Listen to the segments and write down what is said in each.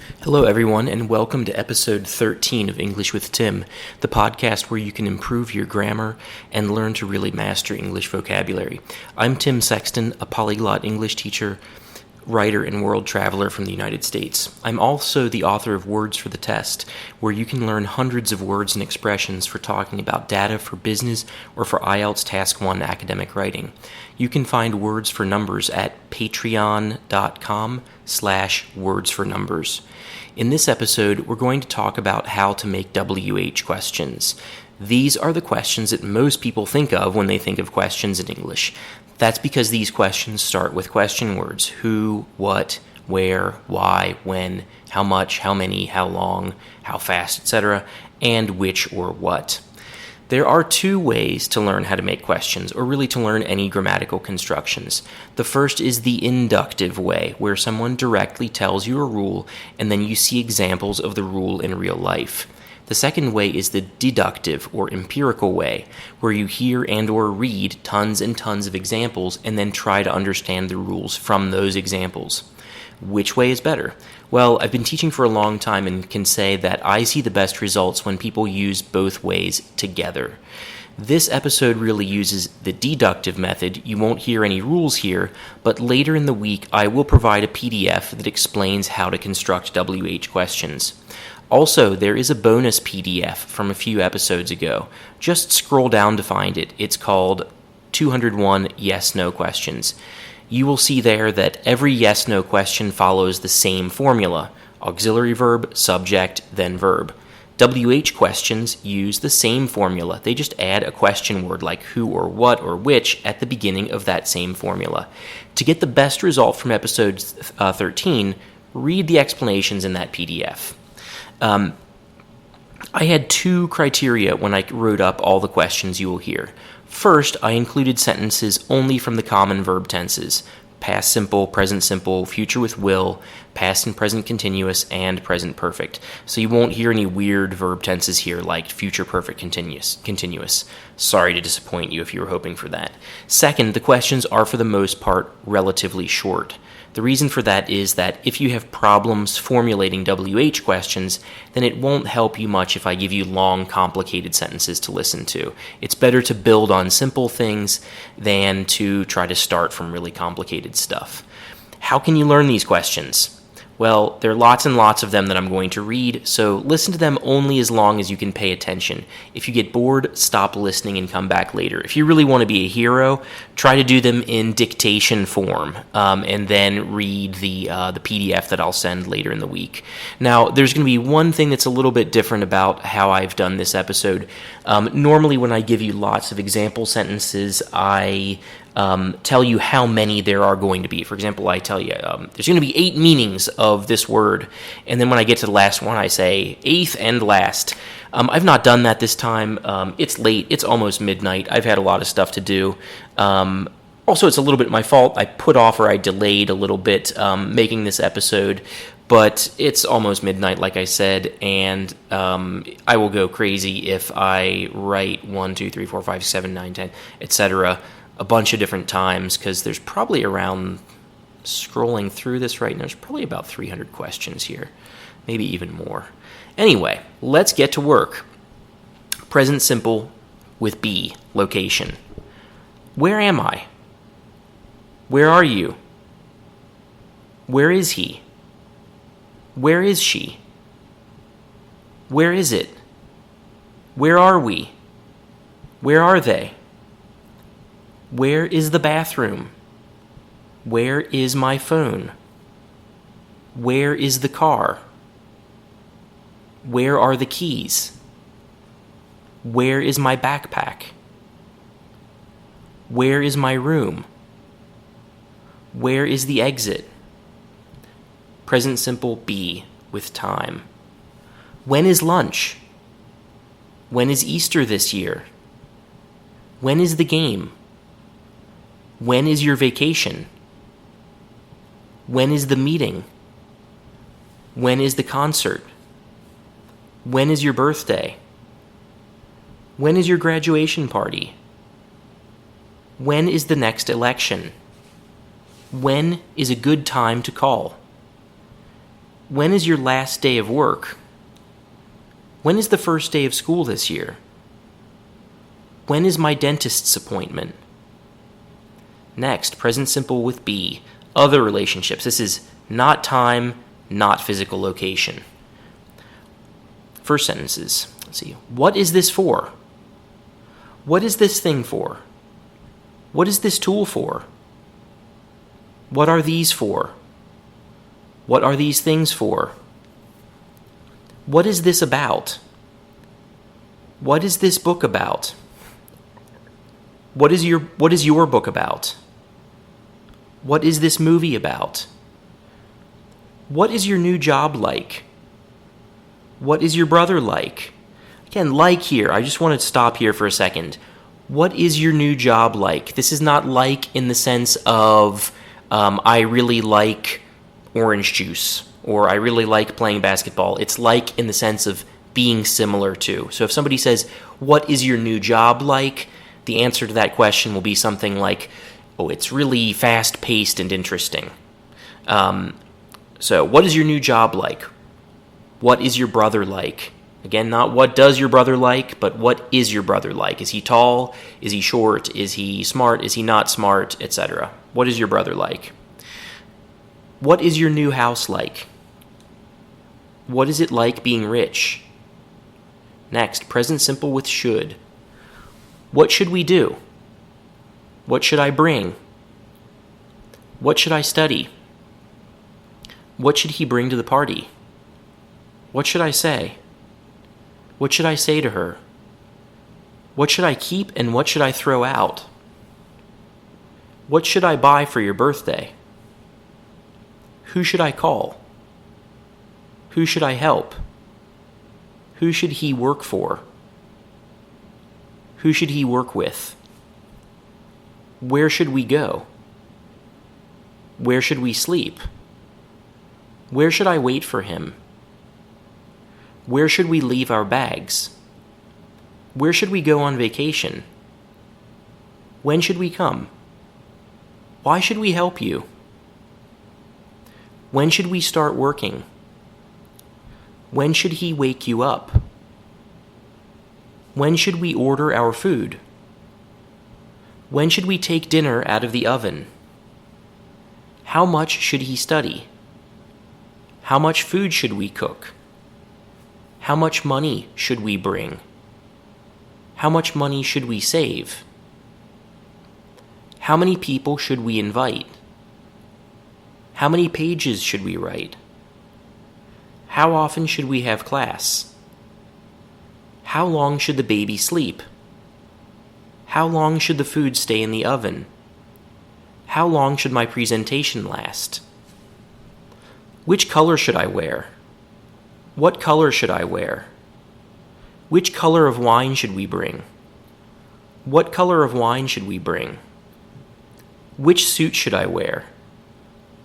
Hello, everyone, and welcome to episode 13 of English with Tim, the podcast where you can improve your grammar and learn to really master English vocabulary. I'm Tim Sexton, a polyglot English teacher, writer, and world traveler from the United States. I'm also the author of Words for the Test, where you can learn hundreds of words and expressions for talking about data for business or for IELTS Task 1 academic writing. You can find Words for Numbers at patreon.com/wordsfornumbers. In this episode, we're going to talk about how to make WH questions. These are the questions that most people think of when they think of questions in English. That's because these questions start with question words: who, what, where, why, when, how much, how many, how long, how fast, etc., and which or what. There are two ways to learn how to make questions, or really to learn any grammatical constructions. The first is the inductive way, where someone directly tells you a rule, and then you see examples of the rule in real life. The second way is the deductive or empirical way, where you hear and or read tons and tons of examples and then try to understand the rules from those examples. Which way is better? Well, I've been teaching for a long time and can say that I see the best results when people use both ways together. This episode really uses the deductive method. You won't hear any rules here, but later in the week I will provide a PDF that explains how to construct WH questions. Also, there is a bonus PDF from a few episodes ago. Just scroll down to find it. It's called 201 Yes-No Questions. You will see there that every yes-no question follows the same formula: auxiliary verb, subject, then verb. WH questions use the same formula. They just add a question word like who or what or which at the beginning of that same formula. To get the best result from episode 13, read the explanations in that PDF. I had two criteria when I wrote up all the questions you will hear. First, I included sentences only from the common verb tenses: past simple, present simple, future with will, past and present continuous, and present perfect. So you won't hear any weird verb tenses here like future perfect continuous. Sorry to disappoint you if you were hoping for that. Second, the questions are for the most part relatively short. The reason for that is that if you have problems formulating WH questions, then it won't help you much if I give you long, complicated sentences to listen to. It's better to build on simple things than to try to start from really complicated stuff. How can you learn these questions? Well, there are lots and lots of them that I'm going to read, so listen to them only as long as you can pay attention. If you get bored, stop listening and come back later. If you really want to be a hero, try to do them in dictation form, and then read the PDF that I'll send later in the week. Now, there's going to be one thing that's a little bit different about how I've done this episode. Normally, when I give you lots of example sentences, I tell you how many there are going to be. For example, I tell you there's going to be 8 meanings of this word, and then when I get to the last one, I say 8th and last. I've not done that this time. It's late. It's almost midnight. I've had a lot of stuff to do. Also, it's a little bit my fault. I put off or I delayed a little bit making this episode, but it's almost midnight, like I said, and I will go crazy if I write 1, 2, 3, 4, 5, 7, 9, 10, etc., a bunch of different times, because there's probably around, scrolling through this right now, there's probably about 300 questions here, maybe even more. Anyway, let's get to work. Present simple with be, location. Where am I? Where are you? Where is he? Where is she? Where is it? Where are we? Where are they? Where is the bathroom? Where is my phone? Where is the car? Where are the keys? Where is my backpack? Where is my room? Where is the exit? Present simple be with time. When is lunch? When is Easter this year? When is the game? When is your vacation? When is the meeting? When is the concert? When is your birthday? When is your graduation party? When is the next election? When is a good time to call? When is your last day of work? When is the first day of school this year? When is my dentist's appointment? Next, present simple with be. Other relationships. This is not time, not physical location. First sentences. Let's see. What is this for? What is this thing for? What is this tool for? What are these for? What are these things for? What is this about? What is this book about? What is your book about? What is this movie about? What is your new job like? What is your brother like? Again, like here, I just want to stop here for a second. What is your new job like? This is not like in the sense of I really like orange juice or I really like playing basketball. It's like in the sense of being similar to. So if somebody says, what is your new job like? The answer to that question will be something like, oh, it's really fast-paced and interesting. So what is your new job like? What is your brother like? Again, not what does your brother like, but what is your brother like? Is he tall? Is he short? Is he smart? Is he not smart? Etc. What is your brother like? What is your new house like? What is it like being rich? Next, present simple with should. What should we do? What should I bring? What should I study? What should he bring to the party? What should I say? What should I say to her? What should I keep and what should I throw out? What should I buy for your birthday? Who should I call? Who should I help? Who should he work for? Who should he work with? Where should we go? Where should we sleep? Where should I wait for him? Where should we leave our bags? Where should we go on vacation? When should we come? Why should we help you? When should we start working? When should he wake you up? When should we order our food? When should we take dinner out of the oven? How much should he study? How much food should we cook? How much money should we bring? How much money should we save? How many people should we invite? How many pages should we write? How often should we have class? How long should the baby sleep? How long should the food stay in the oven? How long should my presentation last? Which color should I wear? What color should I wear? Which color of wine should we bring? What color of wine should we bring? Which suit should I wear?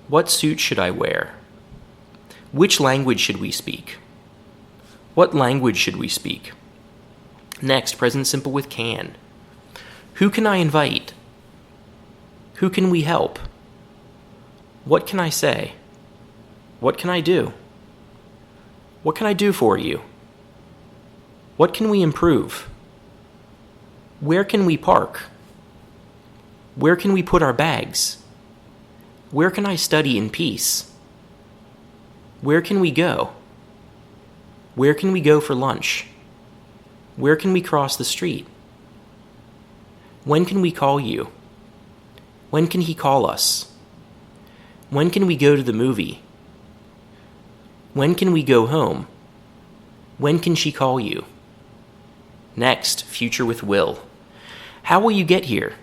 What suit should I wear? Which language should we speak? What language should we speak? Next, present simple with can. Who can I invite? Who can we help? What can I say? What can I do? What can I do for you? What can we improve? Where can we park? Where can we put our bags? Where can I study in peace? Where can we go? Where can we go for lunch? Where can we cross the street? When can we call you? When can he call us? When can we go to the movie? When can we go home? When can she call you? Next, future with will. How will you get here?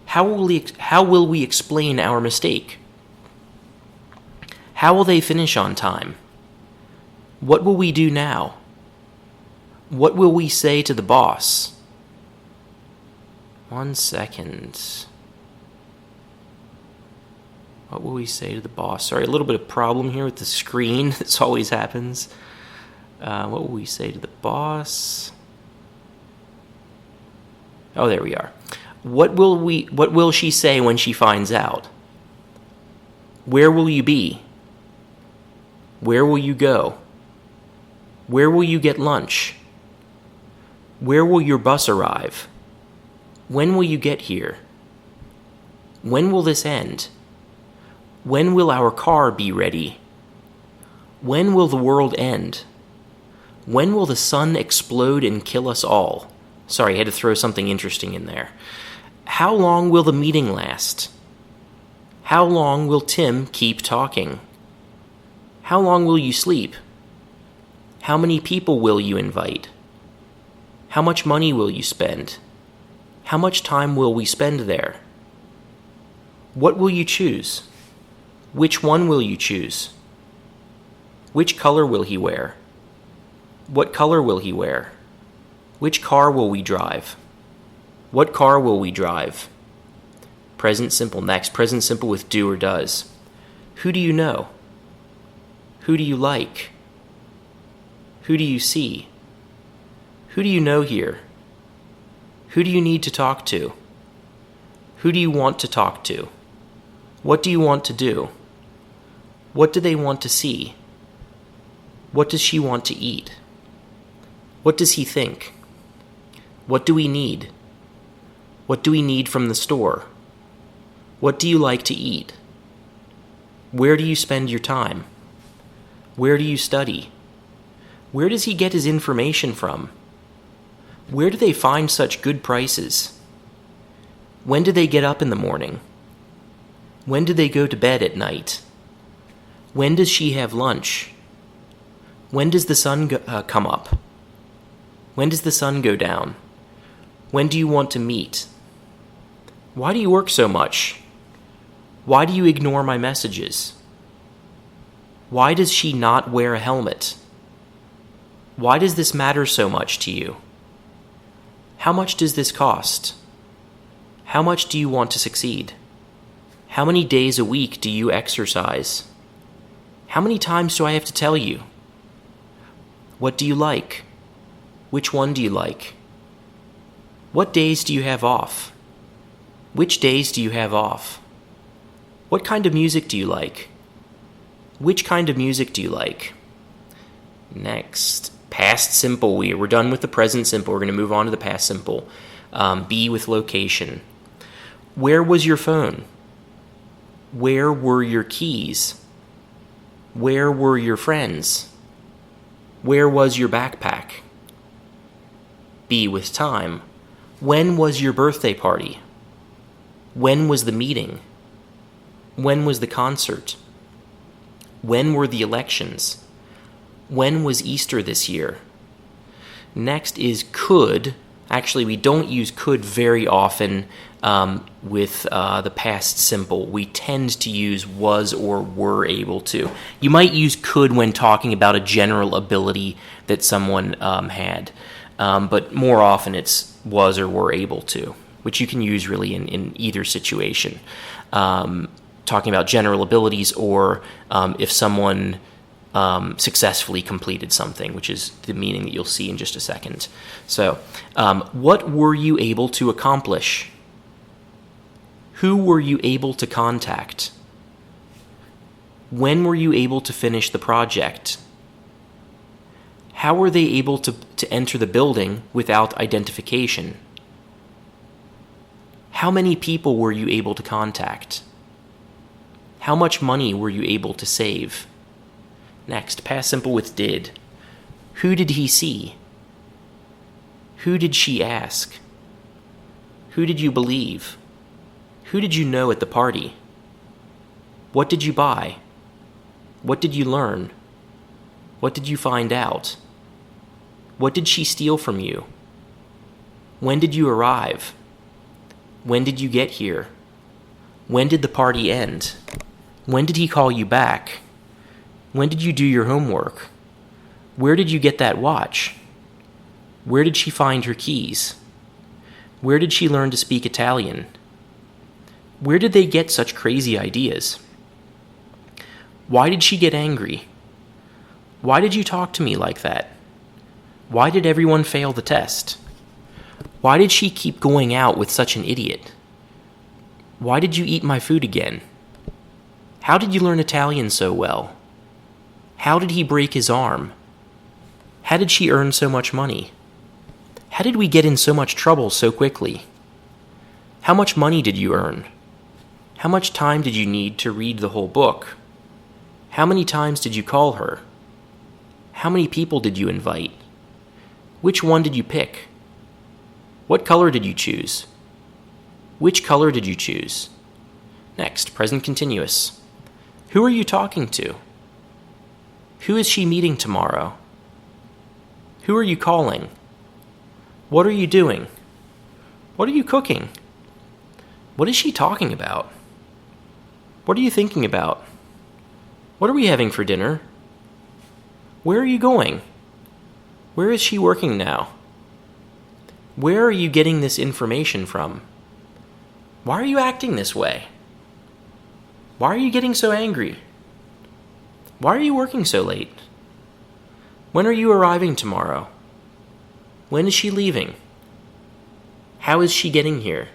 How will we explain our mistake? How will they finish on time? What will we do now? What will we say to the boss? 1 second. What will we say to the boss? Sorry, a little bit of problem here with the screen. This always happens. What will we say to the boss? Oh, there we are. What will she say when she finds out? Where will you be? Where will you go? Where will you get lunch? Where will your bus arrive? When will you get here? When will this end? When will our car be ready? When will the world end? When will the sun explode and kill us all? Sorry, I had to throw something interesting in there. How long will the meeting last? How long will Tim keep talking? How long will you sleep? How many people will you invite? How much money will you spend? How much time will we spend there? What will you choose? Which one will you choose? Which color will he wear? What color will he wear? Which car will we drive? What car will we drive? Present simple next. Present simple with do or does. Who do you know? Who do you like? Who do you see? Who do you know here? Who do you need to talk to? Who do you want to talk to? What do you want to do? What do they want to see? What does she want to eat? What does he think? What do we need? What do we need from the store? What do you like to eat? Where do you spend your time? Where do you study? Where does he get his information from? Where do they find such good prices? When do they get up in the morning? When do they go to bed at night? When does she have lunch? When does the sun come up? When does the sun go down? When do you want to meet? Why do you work so much? Why do you ignore my messages? Why does she not wear a helmet? Why does this matter so much to you? How much does this cost? How much do you want to succeed? How many days a week do you exercise? How many times do I have to tell you? What do you like? Which one do you like? What days do you have off? Which days do you have off? What kind of music do you like? Which kind of music do you like? Next, past simple. We're done with the present simple. We're going to move on to the past simple. Be with location. Where was your phone? Where were your keys? Where were your friends? Where was your backpack? Be with time. When was your birthday party? When was the meeting? When was the concert? When were the elections? When was Easter this year? Next is could. Actually, we don't use could very often with the past simple. We tend to use was or were able to. You might use could when talking about a general ability that someone had, but more often it's was or were able to, which you can use really in either situation. Talking about general abilities or if someone successfully completed something, which is the meaning that you'll see in just a second. So, what were you able to accomplish? Who were you able to contact? When were you able to finish the project? How were they able to enter the building without identification? How many people were you able to contact? How much money were you able to save? Next, past simple with did. Who did he see? Who did she ask? Who did you believe? Who did you know at the party? What did you buy? What did you learn? What did you find out? What did she steal from you? When did you arrive? When did you get here? When did the party end? When did he call you back? When did you do your homework? Where did you get that watch? Where did she find her keys? Where did she learn to speak Italian? Where did they get such crazy ideas? Why did she get angry? Why did you talk to me like that? Why did everyone fail the test? Why did she keep going out with such an idiot? Why did you eat my food again? How did you learn Italian so well? How did he break his arm? How did she earn so much money? How did we get in so much trouble so quickly? How much money did you earn? How much time did you need to read the whole book? How many times did you call her? How many people did you invite? Which one did you pick? What color did you choose? Which color did you choose? Next, present continuous. Who are you talking to? Who is she meeting tomorrow? Who are you calling? What are you doing? What are you cooking? What is she talking about? What are you thinking about? What are we having for dinner? Where are you going? Where is she working now? Where are you getting this information from? Why are you acting this way? Why are you getting so angry? Why are you working so late? When are you arriving tomorrow? When is she leaving? How is she getting here?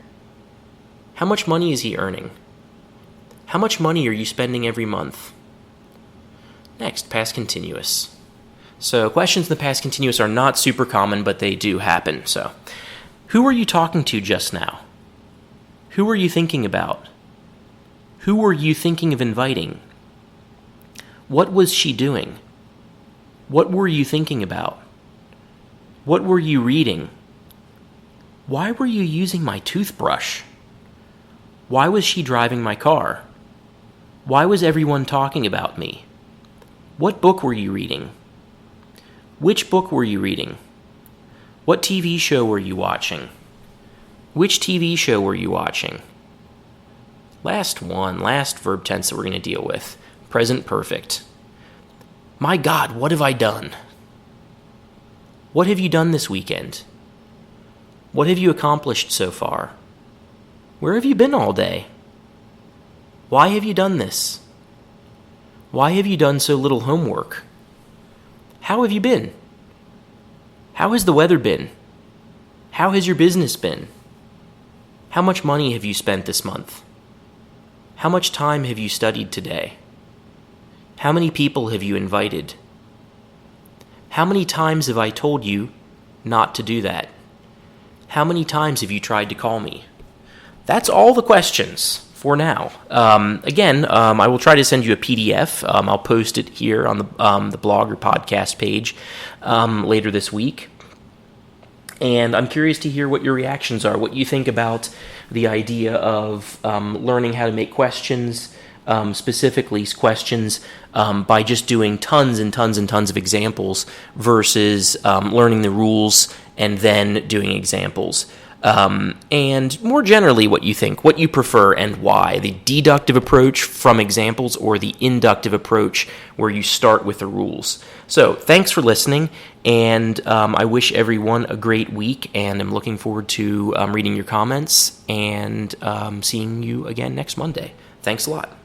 How much money is he earning? How much money are you spending every month? Next, past continuous. So questions in the past continuous are not super common, but they do happen. So, who were you talking to just now? Who were you thinking about? Who were you thinking of inviting? What was she doing? What were you thinking about? What were you reading? Why were you using my toothbrush? Why was she driving my car? Why was everyone talking about me? What book were you reading? Which book were you reading? What TV show were you watching? Which TV show were you watching? Last verb tense that we're going to deal with. Present perfect. My God, what have I done? What have you done this weekend? What have you accomplished so far? Where have you been all day? Why have you done this? Why have you done so little homework? How have you been? How has the weather been? How has your business been? How much money have you spent this month? How much time have you studied today? How many people have you invited? How many times have I told you not to do that? How many times have you tried to call me? That's all the questions for now. I will try to send you a PDF. I'll post it here on the blog or podcast page later this week. And I'm curious to hear what your reactions are, what you think about the idea of learning how to make questions, specifically questions by just doing tons and tons and tons of examples versus learning the rules and then doing examples. And more generally what you think, what you prefer and why. The deductive approach from examples or the inductive approach where you start with the rules. So thanks for listening, and I wish everyone a great week, and I'm looking forward to reading your comments and seeing you again next Monday. Thanks a lot.